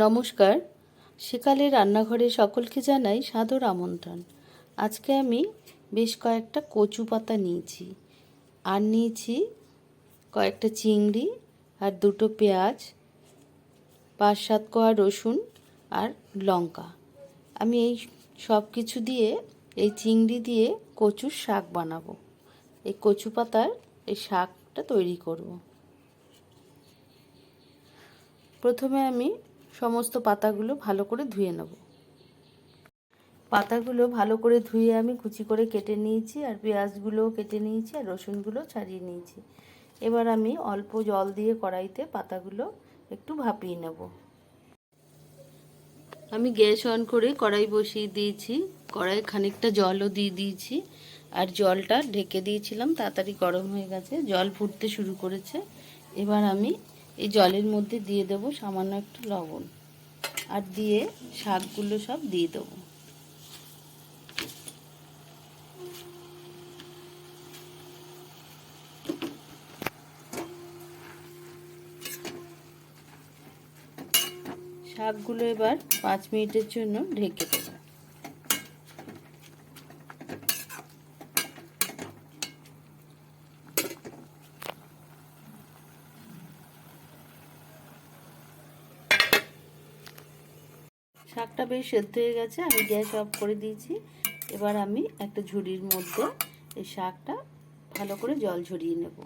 নমস্কার, সেকালের রান্নাঘরে সকলকে জানাই সাদর আমন্ত্রণ। আজকে আমি বেশ কয়েকটা কচু পাতা নিয়েছি, আর নিয়েছি কয়েকটা চিংড়ি, আর দুটো পেঁয়াজ, 5-7 কোয়া রসুন আর লঙ্কা। আমি এই সব কিছু দিয়ে, এই চিংড়ি দিয়ে কচুর শাক বানাবো। এই কচু পাতার এই শাকটা তৈরি করব। প্রথমে আমি সমস্ত পাতাগুলো ভালো করে ধুয়ে নেব। পাতাগুলো ভালো করে ধুয়ে আমি কুচি করে কেটে নিয়েছি, আর পেঁয়াজগুলোও কেটে নিয়েছি, আর রসুনগুলো ছাড়িয়ে নিয়েছি। এবার আমি অল্প জল দিয়ে কড়াইতে পাতাগুলো একটু ভাপিয়ে নেব। আমি গ্যাস অন করে কড়াই বসিয়ে দিয়েছি, কড়াই খানিকটা জলও দিয়ে দিয়েছি, আর জলটা ঢেকে দিয়েছিলাম, তাড়াতাড়ি গরম হয়ে গেছে, জল ফুটতে শুরু করেছে। এবার আমি এই জলের মধ্যে দিয়ে দেব সামান্য একটু লবণ, আর দিয়ে শাকগুলো সব দিয়ে দেবো। শাকগুলো এবার 5 মিনিটের জন্য ঢেকে দেব। শাকটা বেশ সেদ্ধ হয়ে গেছে, আমি গ্যাস অফ করে দিয়েছি। এবার আমি একটা ঝুড়ির মধ্যে এই শাকটা ভালো করে জল ঝরিয়ে নেব।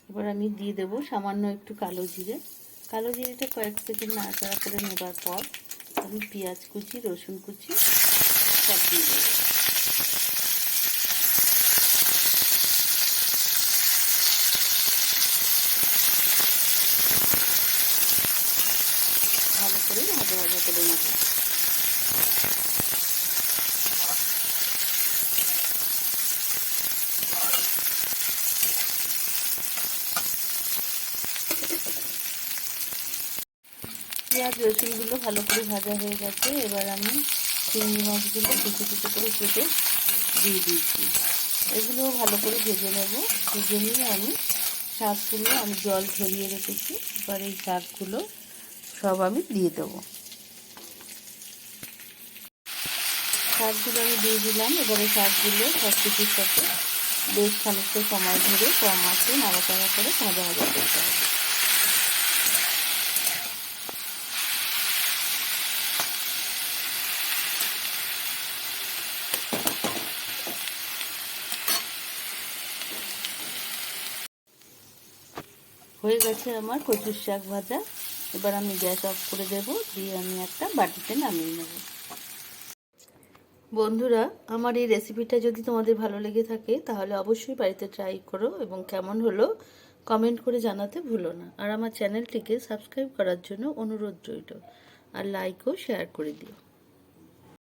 এবার আমি দিয়ে দেব সামান্য একটু কালো জিরে। কালো জিরেটা কয়েক সেকেন্ড নাড়াচাড়া করে নেবার পর আমি পেঁয়াজ কুচি, রসুন কুচি সব দিয়ে দেবো। ভালো করে ভাজা ভাজা করে নেব। পেঁয়াজ রসুনগুলো ভালো করে ভাজা হয়ে গেছে। এবার আমি চিংড়ি মাছগুলো কুচি কুচি করে কেটে দিয়ে দিয়েছি। এগুলো ভালো করে ভেজে নেব। ভেজে নিয়ে আমি শাকগুলো আমি জল ঝরিয়ে রেখেছি, এবার এই শাকগুলো সব আমি দিয়ে দেবো। শাকগুলো আমি দিয়ে দিলাম। এবারে শাকগুলো সব কিছুর সাথে বেশ খানিকটা সময় ধরে কম আঁচে নাড়াচাড়া করে ভাজা ভাজা করতে হবে। হয়ে গেছে আমার কচুর শাক ভাজা। এবার আমি গ্যাস অফ করে দেব, দিয়ে আমি একটা বাটিতে নামিয়ে নেব। বন্ধুরা, আমার এই রেসিপিটা যদি তোমাদের ভালো লেগে থাকে তাহলে অবশ্যই বাড়িতে ট্রাই করো, এবং কেমন হলো কমেন্ট করে জানাতে ভুলো না। আর আমার চ্যানেলটিকে সাবস্ক্রাইব করার জন্য অনুরোধ রইল, আর লাইক ও শেয়ার করে দিও।